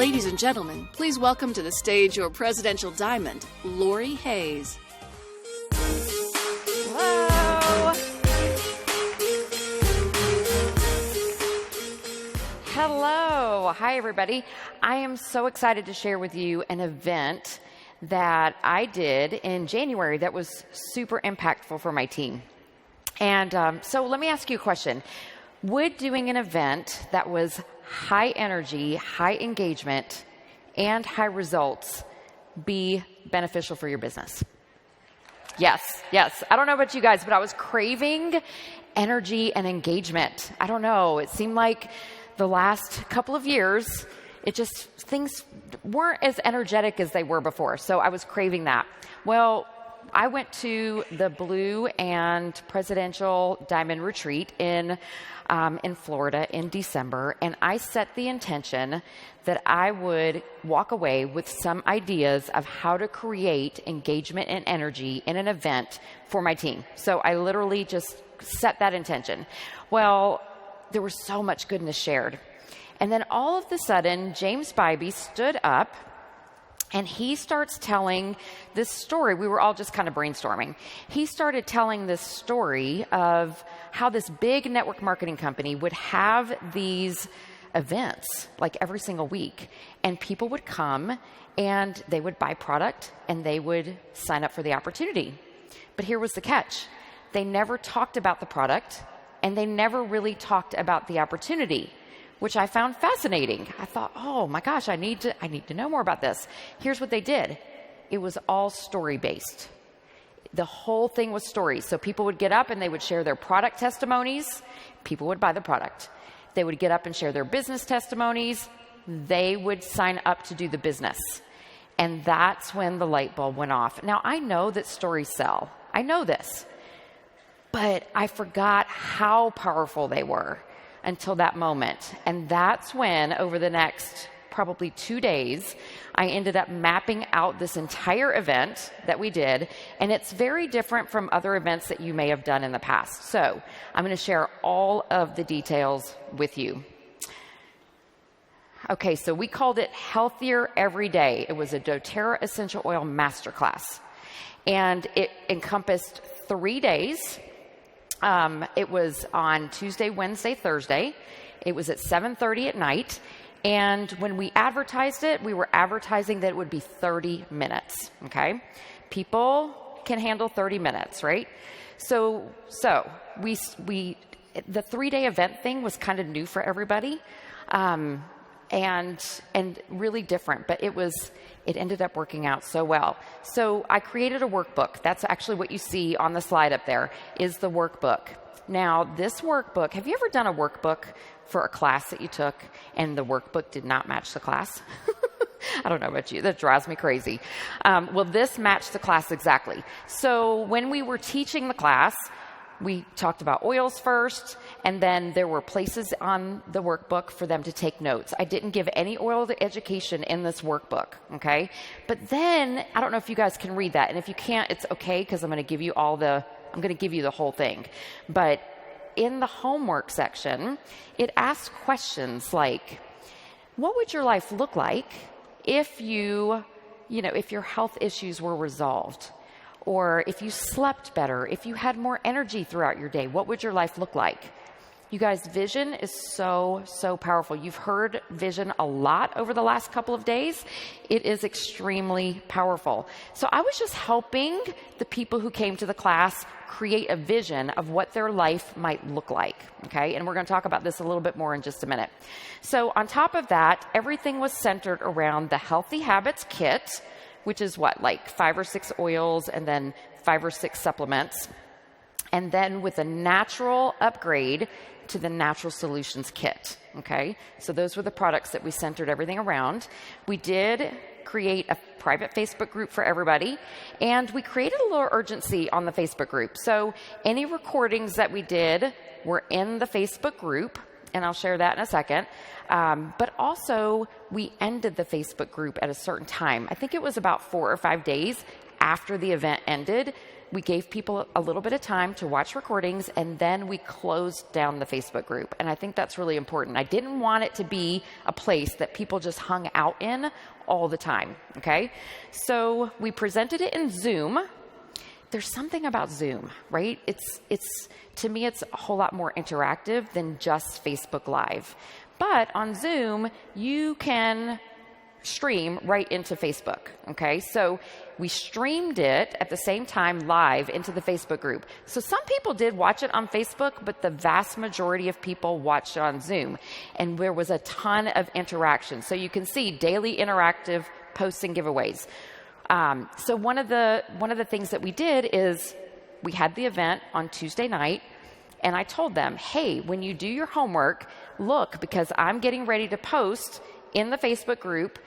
Ladies and gentlemen, please welcome to the stage your presidential diamond, Lori Hayes. Hello. Hello. Hi, everybody. I am so excited to share with you an event that I did in January that was super impactful for my team. And so let me ask you a question. Would doing an event that was high energy, high engagement, and high results be beneficial for your business? Yes. I don't know about you guys, but I was craving energy and engagement. I don't know. It seemed like the last couple of years, things weren't as energetic as they were before. So I was craving that. Well, I went to the Blue and Presidential Diamond Retreat in Florida in December, and I set the intention that I would walk away with some ideas of how to create engagement and energy in an event for my team. So I literally just set that intention. Well, there was so much goodness shared. And then all of a sudden, James Bybee stood up and he starts telling this story. We were all just kind of brainstorming. He started telling this story of how this big network marketing company would have these events like every single week. And people would come and they would buy product and they would sign up for the opportunity. But here was the catch. They never talked about the product and they never really talked about the opportunity, which I found fascinating. I thought, oh my gosh, I need to know more about this. Here's what they did. It was all story-based. The whole thing was stories. So people would get up and they would share their product testimonies. People would buy the product. They would get up and share their business testimonies. They would sign up to do the business. And that's when the light bulb went off. Now, I know that stories sell. I know this. But I forgot how powerful they were until that moment. And that's when, over the next probably 2 days, I ended up mapping out this entire event that we did. And it's very different from other events that you may have done in the past. So I'm going to share all of the details with you. Okay, so we called it Healthier Every Day. It was a doTERRA Essential Oil Masterclass. And it encompassed 3 days. It was on Tuesday, Wednesday, Thursday. It was at 7:30 at night. And when we advertised it, we were advertising that it would be 30 minutes, okay? People can handle 30 minutes, right? So the 3-day event thing was kind of new for everybody, and really different, but it ended up working out so well. So I created a workbook. That's actually what you see on the slide up there is the workbook. Now, this workbook, have you ever done a workbook for a class that you took and the workbook did not match the class? I don't know about you. That drives me crazy. Well, this matched the class exactly. So when we were teaching the class, we talked about oils first, and then there were places on the workbook for them to take notes. I didn't give any oil education in this workbook, okay? But then, I don't know if you guys can read that, and if you can't, it's okay, because I'm going to give you the whole thing. But in the homework section, it asks questions like, what would your life look like if if your health issues were resolved? Or if you slept better, if you had more energy throughout your day, what would your life look like? You guys, vision is so, so powerful. You've heard vision a lot over the last couple of days. It is extremely powerful. So I was just helping the people who came to the class create a vision of what their life might look like, okay? And we're going to talk about this a little bit more in just a minute. So on top of that, everything was centered around the Healthy Habits Kit, which is like 5 or 6 oils and then 5 or 6 supplements. And then with a natural upgrade to the Natural Solutions Kit, okay? So those were the products that we centered everything around. We did create a private Facebook group for everybody, and we created a little urgency on the Facebook group. So any recordings that we did were in the Facebook group, and I'll share that in a second. But also, we ended the Facebook group at a certain time. I think it was about 4 or 5 days after the event ended we gave people a little bit of time to watch recordings, and then we closed down the Facebook group. And I think that's really important. I didn't want it to be a place that people just hung out in all the time, okay? So we presented it in Zoom. There's something about Zoom, right? It's to me, it's a whole lot more interactive than just Facebook Live. But on Zoom, you can stream right into Facebook, okay? So we streamed it at the same time live into the Facebook group. So some people did watch it on Facebook, but the vast majority of people watched it on Zoom. And there was a ton of interaction. So you can see daily interactive posts and giveaways. So one of the things that we did is we had the event on Tuesday night, and I told them, hey, when you do your homework, look, because I'm getting ready to post in the Facebook group,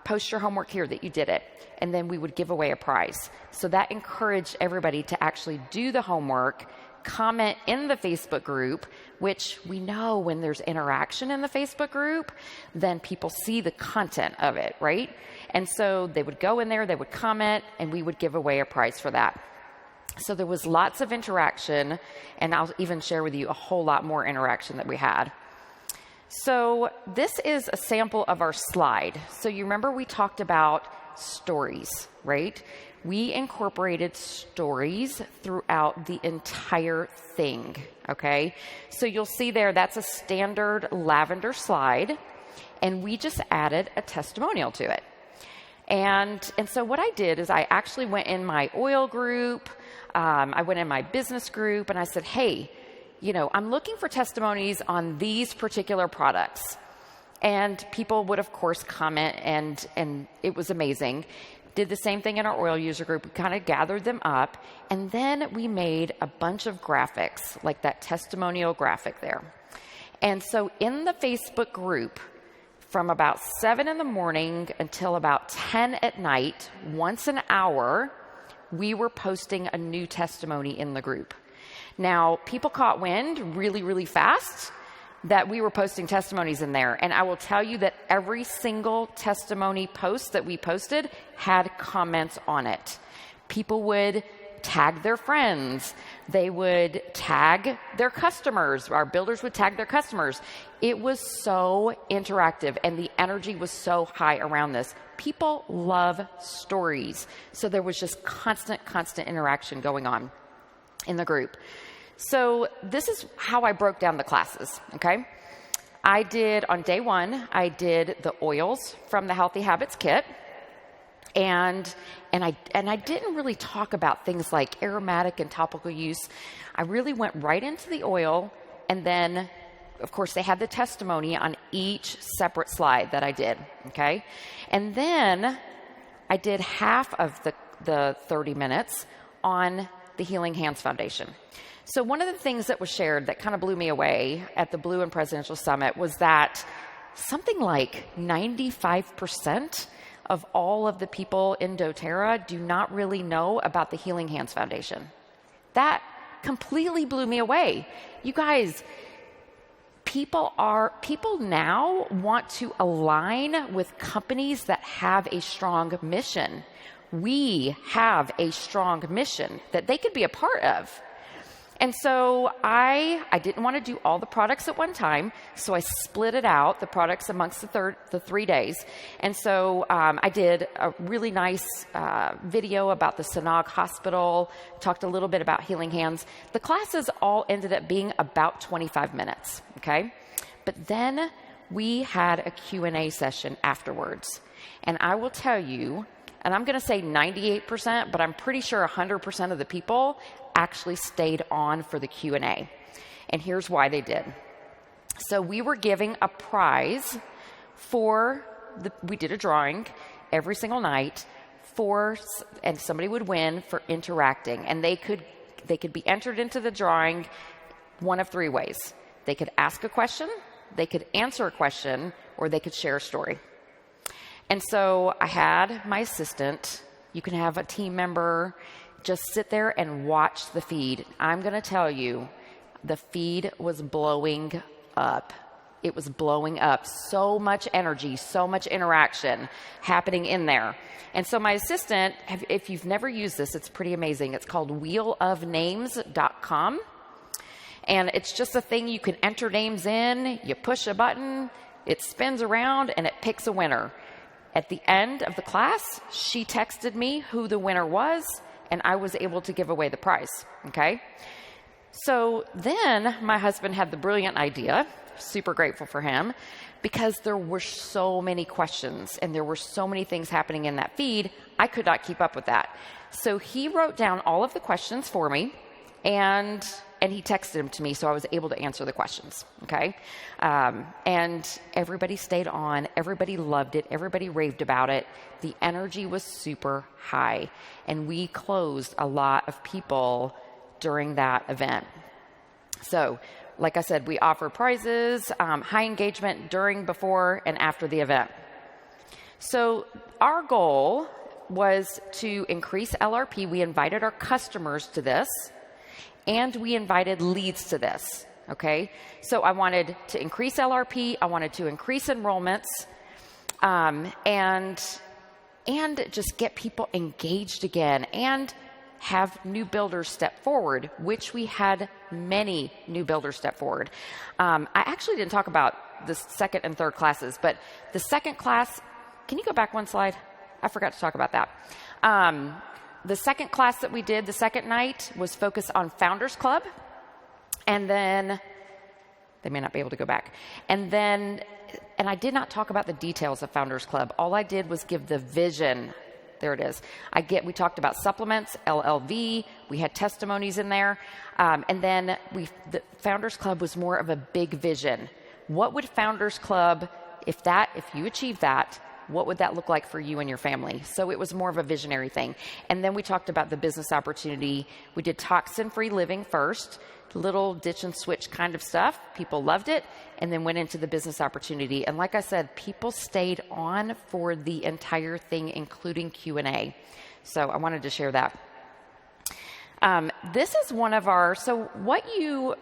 post your homework here that you did it. And then we would give away a prize. So that encouraged everybody to actually do the homework, comment in the Facebook group, which we know when there's interaction in the Facebook group, then people see the content of it, right? And so they would go in there, they would comment, and we would give away a prize for that. So there was lots of interaction, and I'll even share with you a whole lot more interaction that we had. So this is a sample of our slide. So you remember we talked about stories, right? We incorporated stories throughout the entire thing, okay? So you'll see there, that's a standard lavender slide, and we just added a testimonial to it. And so what I did is I actually went in my oil group, I went in my business group, and I said, hey, you know, I'm looking for testimonies on these particular products. And people would, of course, comment, and it was amazing. Did the same thing in our oil user group. We kind of gathered them up, and then we made a bunch of graphics, like that testimonial graphic there. And so in the Facebook group, from about 7 in the morning until about 10 at night, once an hour, we were posting a new testimony in the group. Now, people caught wind really, really fast that we were posting testimonies in there. And I will tell you that every single testimony post that we posted had comments on it. People would tag their friends. They would tag their customers. Our builders would tag their customers. It was so interactive, and the energy was so high around this. People love stories. So there was just constant interaction going on in the group. So this is how I broke down the classes, okay? I did, on day one, I did the oils from the Healthy Habits Kit. And I didn't really talk about things like aromatic and topical use. I really went right into the oil, and then, of course, they had the testimony on each separate slide that I did, okay? And then I did half of the 30 minutes on the Healing Hands Foundation. So one of the things that was shared that kind of blew me away at the Blue and Presidential Summit was that something like 95% of all of the people in doTERRA do not really know about the Healing Hands Foundation. That completely blew me away. You guys, people now want to align with companies that have a strong mission. We have a strong mission that they could be a part of. And so I didn't want to do all the products at one time, so I split it out, the products amongst the 3 days. And so I did a really nice video about the Sanag Hospital, talked a little bit about Healing Hands. The classes all ended up being about 25 minutes, okay? But then we had a Q&A session afterwards. And I will tell you, and I'm going to say 98%, but I'm pretty sure 100% of the people actually stayed on for the Q&A. And here's why they did. So we were giving a prize we did a drawing every single night and somebody would win for interacting. And they could be entered into the drawing one of 3 ways. They could ask a question, they could answer a question, or they could share a story. And so I had my assistant, you can have a team member, just sit there and watch the feed. I'm going to tell you, the feed was blowing up. It was blowing up. So much energy, so much interaction happening in there. And so my assistant, if you've never used this, it's pretty amazing. It's called wheelofnames.com. And it's just a thing you can enter names in, you push a button, it spins around, and it picks a winner. At the end of the class, she texted me who the winner was, and I was able to give away the prize, okay? So then my husband had the brilliant idea, super grateful for him, because there were so many questions and there were so many things happening in that feed, I could not keep up with that. So he wrote down all of the questions for me, and he texted them to me, so I was able to answer the questions, okay? And everybody stayed on. Everybody loved it. Everybody raved about it. The energy was super high, and we closed a lot of people during that event. So, like I said, we offer prizes, high engagement during, before, and after the event. So our goal was to increase LRP. We invited our customers to this, and we invited leads to this, okay? So I wanted to increase LRP, I wanted to increase enrollments, and just get people engaged again, and have new builders step forward, which we had many new builders step forward. I actually didn't talk about the second and third classes, but the second class, can you go back one slide? I forgot to talk about that. The second class that we did the second night was focused on Founders Club. And then, they may not be able to go back. And I did not talk about the details of Founders Club. All I did was give the vision. There it is. We talked about supplements, LLV. We had testimonies in there. And then the Founders Club was more of a big vision. What would Founders Club, if you achieve that, what would that look like for you and your family? So it was more of a visionary thing. And then we talked about the business opportunity. We did toxin-free living first, little ditch and switch kind of stuff. People loved it, and then went into the business opportunity. And like I said, people stayed on for the entire thing, including Q&A. So I wanted to share that. This is one of our, so what you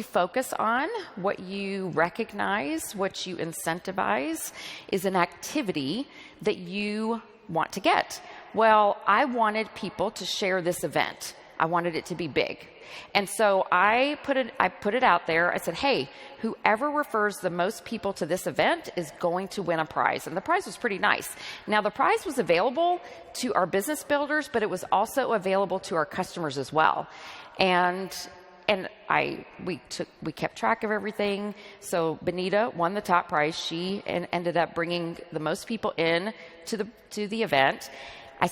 focus on, what you recognize, what you incentivize is an activity that you want to get. Well, I wanted people to share this event. I wanted it to be big. And so I put it out there. I said, hey, whoever refers the most people to this event is going to win a prize. And the prize was pretty nice. Now, the prize was available to our business builders, but it was also available to our customers as well. And we kept track of everything. So Benita won the top prize. She ended up bringing the most people in to the event. I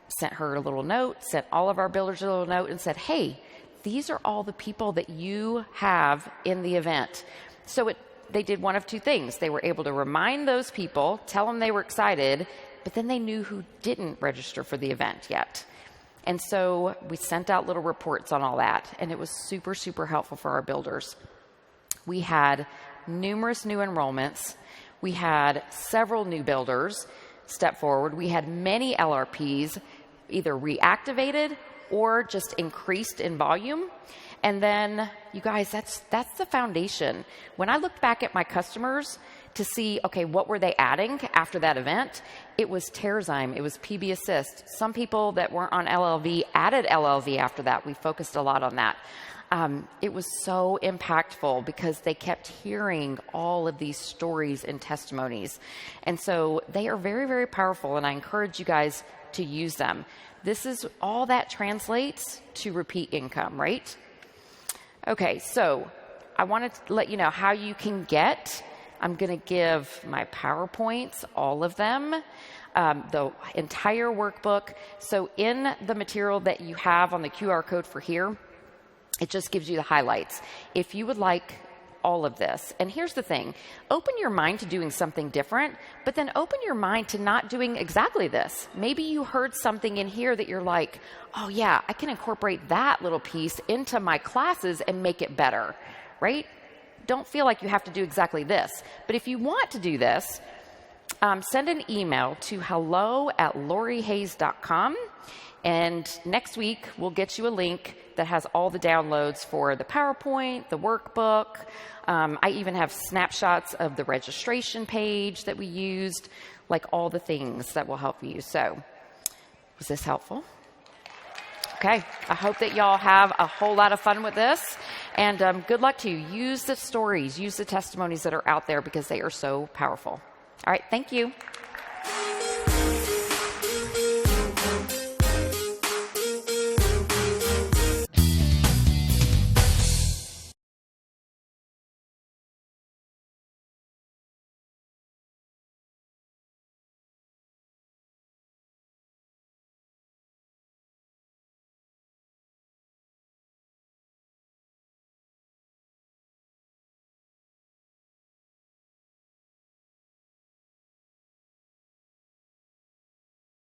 sent her a little note, sent all of our builders a little note, and said, hey, these are all the people that you have in the event. So they did one of two things. They were able to remind those people, tell them they were excited, but then they knew who didn't register for the event yet. And so we sent out little reports on all that, and it was super, super helpful for our builders. We had numerous new enrollments. We had several new builders step forward. We had many LRPs either reactivated or just increased in volume. And then, you guys, that's the foundation. When I looked back at my customers to see, okay, what were they adding after that event? It was Terrazyme, it was PB Assist. Some people that weren't on LLV added LLV after that. We focused a lot on that. It was so impactful because they kept hearing all of these stories and testimonies. And so they are very, very powerful, and I encourage you guys to use them. This is all that translates to repeat income, right? Okay, so I wanted to let you know how you can get. I'm going to give my PowerPoints, all of them, the entire workbook. So in the material that you have on the QR code for here, it just gives you the highlights. If you would like all of this, and here's the thing, open your mind to doing something different, but then open your mind to not doing exactly this. Maybe you heard something in here that you're like, oh yeah, I can incorporate that little piece into my classes and make it better, right? Don't feel like you have to do exactly this. But if you want to do this, send an email to hello@lorihayes.com. And next week, we'll get you a link that has all the downloads for the PowerPoint, the workbook. I even have snapshots of the registration page that we used, like all the things that will help you. So, was this helpful? Okay, I hope that y'all have a whole lot of fun with this. And good luck to you. Use the stories, use the testimonies that are out there because they are so powerful. All right, thank you.